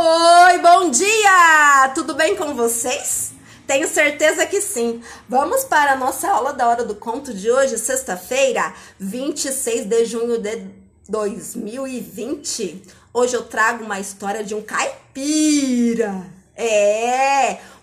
Oi, bom dia! Tudo bem com vocês? Tenho certeza que sim. Vamos para a nossa aula da Hora do Conto de hoje, sexta-feira, 26 de junho de 2020. Hoje eu trago uma história de um caipira.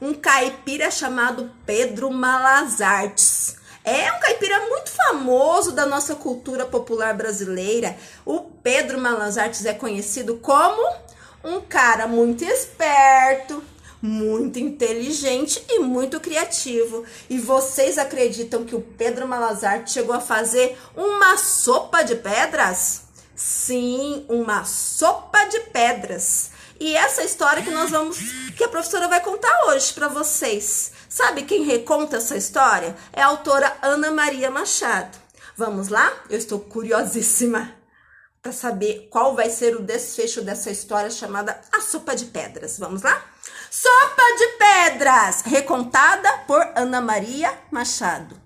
Um caipira chamado Pedro Malazartes. É um caipira muito famoso da nossa cultura popular brasileira. O Pedro Malazartes é conhecido como um cara muito esperto, muito inteligente e muito criativo. E vocês acreditam que o Pedro Malazartes chegou a fazer uma sopa de pedras? Sim, uma sopa de pedras. E essa história que a professora vai contar hoje para vocês. Sabe quem reconta essa história? É a autora Ana Maria Machado. Vamos lá? Eu estou curiosíssima para saber qual vai ser o desfecho dessa história chamada A Sopa de Pedras. Vamos lá? Sopa de Pedras, recontada por Ana Maria Machado.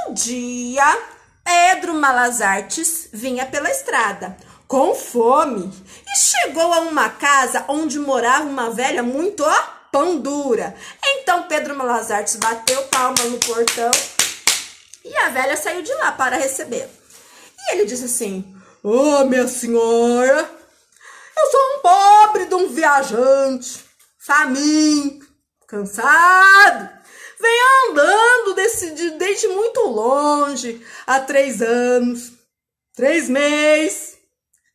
Um dia, Pedro Malazartes vinha pela estrada, com fome, e chegou a uma casa onde morava uma velha muito, pão dura. Então, Pedro Malazartes bateu palma no portão e a velha saiu de lá para receber. E ele disse assim: minha senhora, eu sou um pobre de um viajante, faminto, cansado. Venho andando desde muito longe, há 3 anos, 3 meses,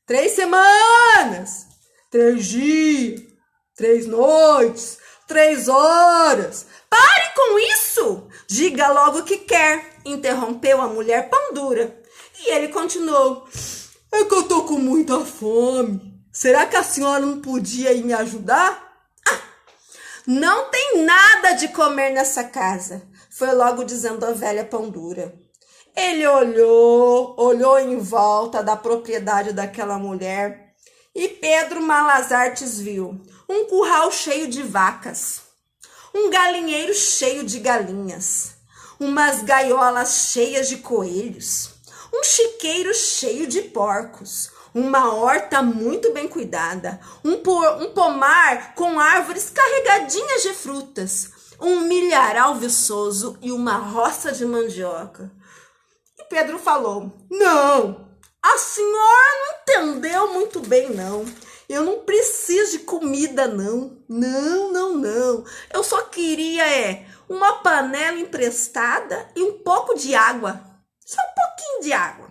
3 semanas, 3 dias, 3 noites, 3 horas. Pare com isso! Diga logo o que quer, interrompeu a mulher pão dura. E ele continuou: é que eu tô com muita fome. Será que a senhora não podia ir me ajudar? Não tem nada de comer nessa casa, foi logo dizendo a velha pão dura. Ele olhou em volta da propriedade daquela mulher e Pedro Malazartes viu um curral cheio de vacas, um galinheiro cheio de galinhas, umas gaiolas cheias de coelhos, um chiqueiro cheio de porcos, uma horta muito bem cuidada, um pomar com árvores carregadinhas de frutas, um milharal viçoso e uma roça de mandioca. E Pedro falou: não, a senhora não entendeu muito bem, não. Eu não preciso de comida, não. Não. Eu só queria uma panela emprestada e um pouco de água. Só um pouquinho de água.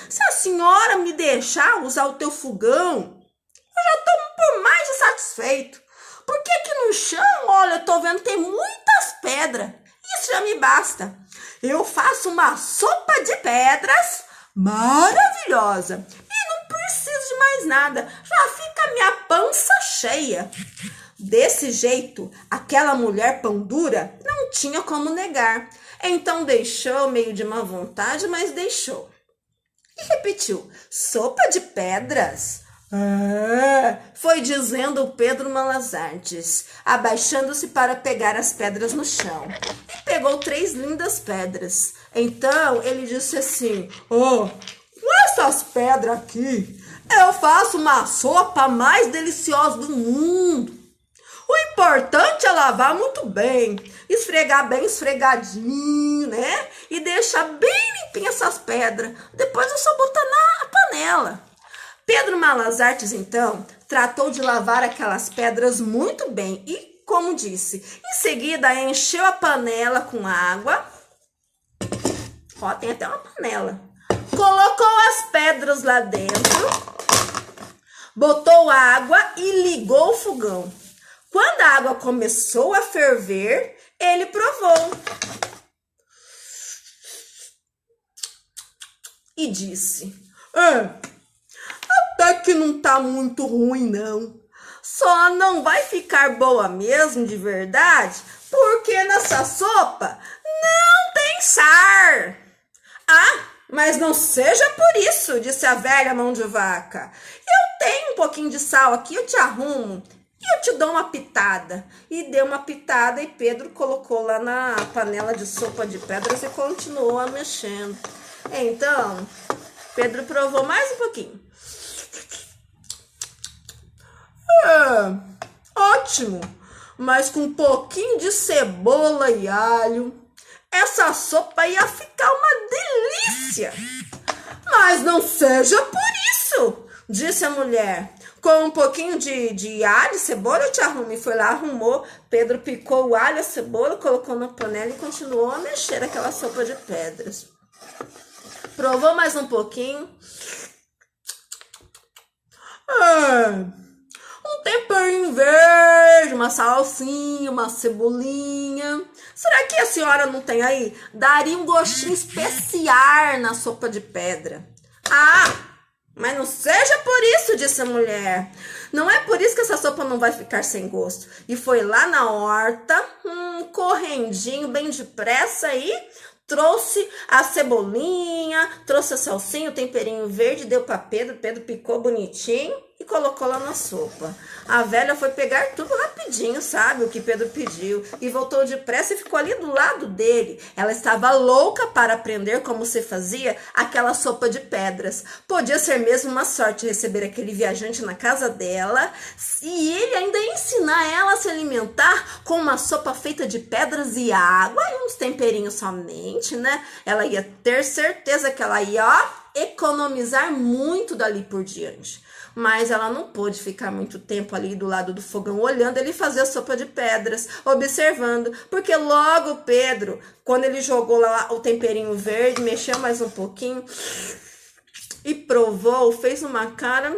Se a senhora me deixar usar o teu fogão, eu já estou por mais de satisfeito. Porque aqui no chão, olha, eu tô vendo, tem muitas pedras. Isso já me basta. Eu faço uma sopa de pedras maravilhosa. E não preciso de mais nada. Já fica a minha pança cheia. Desse jeito, aquela mulher pão dura não tinha como negar. Então deixou, meio de má vontade, mas deixou. E repetiu: sopa de pedras? Foi dizendo o Pedro Malazartes, abaixando-se para pegar as pedras no chão. E pegou 3 lindas pedras. Então ele disse assim: com essas pedras aqui, eu faço uma sopa mais deliciosa do mundo. O importante é lavar muito bem, esfregar bem esfregadinho, né? E deixar bem limpinha essas pedras. Depois é só botar na panela. Pedro Malazartes, então, tratou de lavar aquelas pedras muito bem e, como disse, em seguida encheu a panela com água. Tem até uma panela. Colocou as pedras lá dentro, botou água e ligou o fogão. Quando a água começou a ferver, ele provou e disse: até que não tá muito ruim, não. Só não vai ficar boa mesmo, de verdade, porque nessa sopa não tem sal. Mas não seja por isso, disse a velha mão de vaca. Eu tenho um pouquinho de sal aqui, eu te arrumo. E eu te dou uma pitada. E deu uma pitada e Pedro colocou lá na panela de sopa de pedras e continuou a mexendo. Então, Pedro provou mais um pouquinho. Ótimo, mas com um pouquinho de cebola e alho, essa sopa ia ficar uma delícia. Mas não seja por isso, disse a mulher. Com um pouquinho de alho e cebola eu te arrumo. E foi lá, arrumou. Pedro picou o alho e a cebola, colocou na panela e continuou a mexer aquela sopa de pedras. Provou mais um pouquinho. Um temperinho verde, uma salsinha, uma cebolinha. Será que a senhora não tem aí? Daria um gostinho especial na sopa de pedra. Mas não seja por isso, disse a mulher. Não é por isso que essa sopa não vai ficar sem gosto. E foi lá na horta, correndinho, bem depressa e trouxe a cebolinha, trouxe a salsinha, o temperinho verde, deu para Pedro. Pedro picou bonitinho e colocou lá na sopa. A velha foi pegar tudo rapidinho, sabe, o que Pedro pediu, e voltou depressa e ficou ali do lado dele. Ela estava louca para aprender como se fazia aquela sopa de pedras. Podia ser mesmo uma sorte receber aquele viajante na casa dela e ele ainda ensinar ela a se alimentar com uma sopa feita de pedras e água e uns temperinhos somente, né? Ela ia ter certeza que ela ia, economizar muito dali por diante. Mas ela não pôde ficar muito tempo ali do lado do fogão olhando ele fazer a sopa de pedras, observando, porque logo Pedro, quando ele jogou lá o temperinho verde, mexeu mais um pouquinho e provou, fez uma cara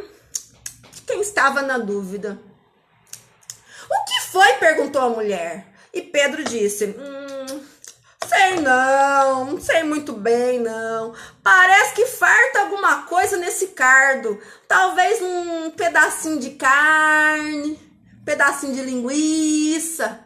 de quem estava na dúvida. O que foi? Perguntou a mulher. E Pedro disse, não sei muito bem, não. Parece que falta alguma coisa nesse cardo. Talvez um pedacinho de carne, pedacinho de linguiça.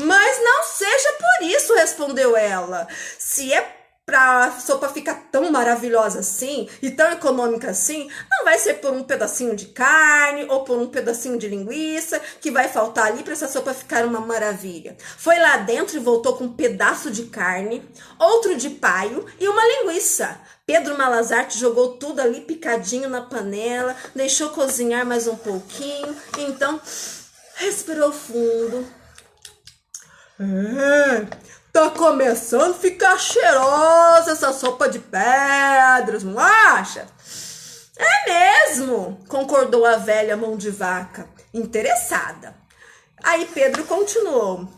Mas não seja por isso, respondeu ela. Se é pra sopa ficar tão maravilhosa assim e tão econômica assim, não vai ser por um pedacinho de carne ou por um pedacinho de linguiça que vai faltar ali para essa sopa ficar uma maravilha. Foi lá dentro e voltou com um pedaço de carne, outro de paio e uma linguiça. Pedro Malazarte jogou tudo ali picadinho na panela, deixou cozinhar mais um pouquinho, então respirou fundo. Tá começando a ficar cheirosa essa sopa de pedras, não acha? É mesmo, concordou a velha mão de vaca, interessada. Aí Pedro continuou.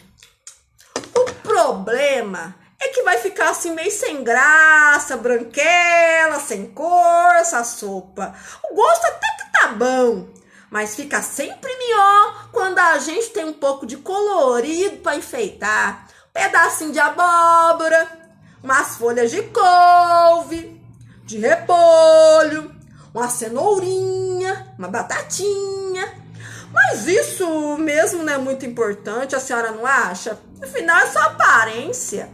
O problema é que vai ficar assim meio sem graça, branquela, sem cor essa sopa. O gosto até que tá bom, mas fica sempre melhor quando a gente tem um pouco de colorido para enfeitar. Pedacinho de abóbora, umas folhas de couve, de repolho, uma cenourinha, uma batatinha. Mas isso mesmo não é muito importante, a senhora não acha? Afinal, é só aparência.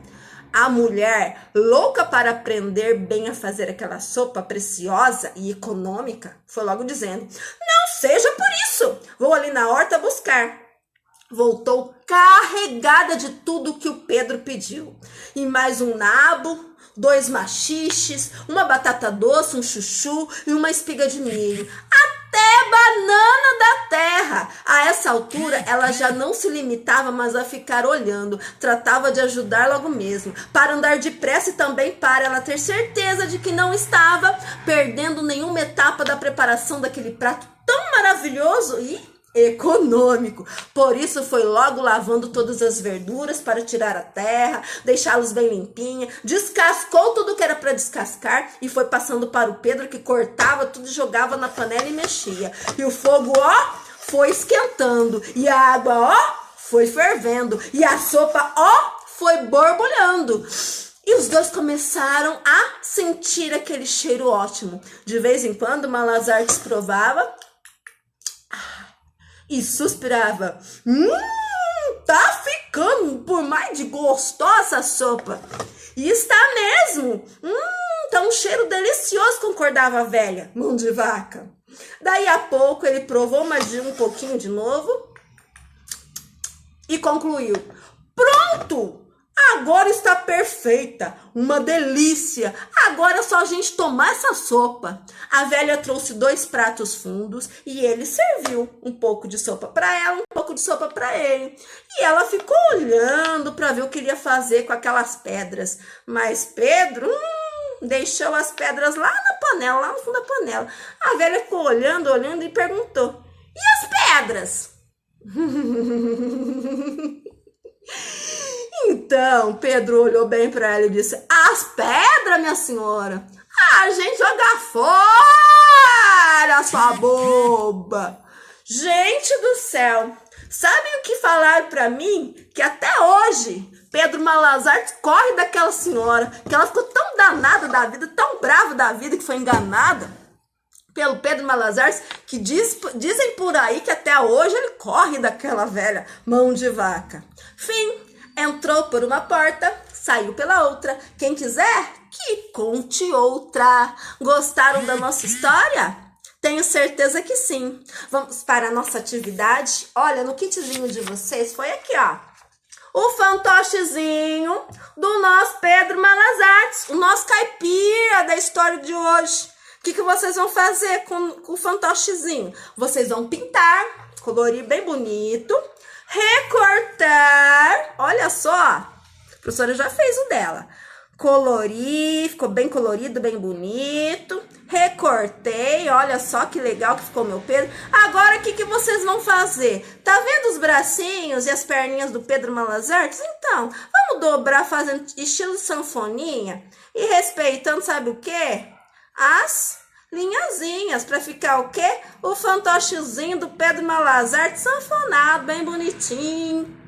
A mulher, louca para aprender bem a fazer aquela sopa preciosa e econômica, foi logo dizendo, não seja por isso, vou ali na horta buscar. Voltou carregada de tudo que o Pedro pediu. E mais um nabo, 2 machiches, uma batata doce, um chuchu e uma espiga de milho. Até banana da terra. A essa altura, ela já não se limitava mais a ficar olhando. Tratava de ajudar logo mesmo, para andar depressa e também para ela ter certeza de que não estava perdendo nenhuma etapa da preparação daquele prato tão maravilhoso e econômico. Por isso foi logo lavando todas as verduras para tirar a terra, deixá-los bem limpinha, descascou tudo que era para descascar e foi passando para o Pedro, que cortava tudo, jogava na panela e mexia. E o fogo, foi esquentando, e a água, foi fervendo, e a sopa, foi borbulhando. E os dois começaram a sentir aquele cheiro ótimo. De vez em quando, Malazarte provava e suspirava. Tá ficando por mais de gostosa a sopa. E está mesmo. Tá um cheiro delicioso, concordava a velha mão de vaca. Daí a pouco ele provou mais de um pouquinho de novo e concluiu. Pronto! Agora está perfeita, uma delícia. Agora é só a gente tomar essa sopa. A velha trouxe 2 pratos fundos e ele serviu um pouco de sopa para ela, um pouco de sopa para ele. E ela ficou olhando para ver o que ele ia fazer com aquelas pedras. Mas Pedro deixou as pedras lá na panela, lá no fundo da panela. A velha ficou olhando e perguntou: e as pedras? Então, Pedro olhou bem para ela e disse: as pedras, minha senhora, a gente joga fora, sua boba. Gente do céu, sabem o que falaram para mim? Que até hoje, Pedro Malazarte corre daquela senhora, que ela ficou tão danada da vida, tão brava da vida, que foi enganada pelo Pedro Malazarte, que dizem por aí que até hoje ele corre daquela velha mão de vaca. Fim. Entrou por uma porta, saiu pela outra. Quem quiser, que conte outra. Gostaram da nossa história? Tenho certeza que sim. Vamos para a nossa atividade? Olha, no kitzinho de vocês foi aqui, ó. O fantochezinho do nosso Pedro Malazarte, o nosso caipira da história de hoje. O que vocês vão fazer com o fantochezinho? Vocês vão pintar, colorir bem bonito, recortar, olha só, a professora já fez o dela, colorir, ficou bem colorido, bem bonito, recortei, olha só que legal que ficou meu Pedro. Agora o que vocês vão fazer? Tá vendo os bracinhos e as perninhas do Pedro Malazarte? Então, vamos dobrar fazendo estilo sanfoninha e respeitando, sabe o quê? As linhazinhas, para ficar o quê? O fantochezinho do Pedro Malazarte sanfonado, bem bonitinho.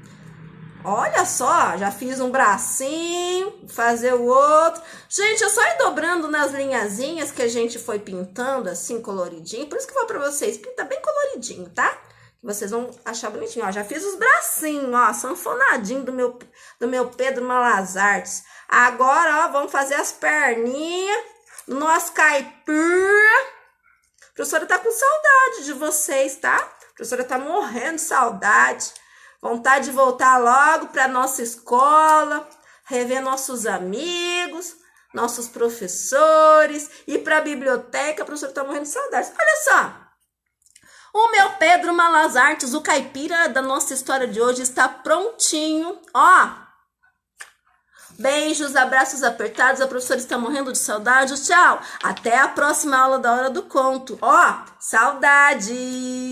Olha só, já fiz um bracinho, fazer o outro. Gente, é só ir dobrando nas linhazinhas que a gente foi pintando, assim, coloridinho. Por isso que eu vou para vocês, pinta bem coloridinho, tá? Que vocês vão achar bonitinho. Ó, já fiz os bracinhos, ó, sanfonadinho do meu Pedro Malazarte. Agora, ó, vamos fazer as perninhas. Nosso caipira. A professora tá com saudade de vocês, tá? A professora tá morrendo de saudade. Vontade de voltar logo para nossa escola, rever nossos amigos, nossos professores, ir para a biblioteca. A professora tá morrendo de saudade. Olha só. O meu Pedro Malazarte, o caipira da nossa história de hoje, está prontinho. Ó. Beijos, abraços apertados, a professora está morrendo de saudade, tchau! Até a próxima aula da Hora do Conto. Ó, saudades!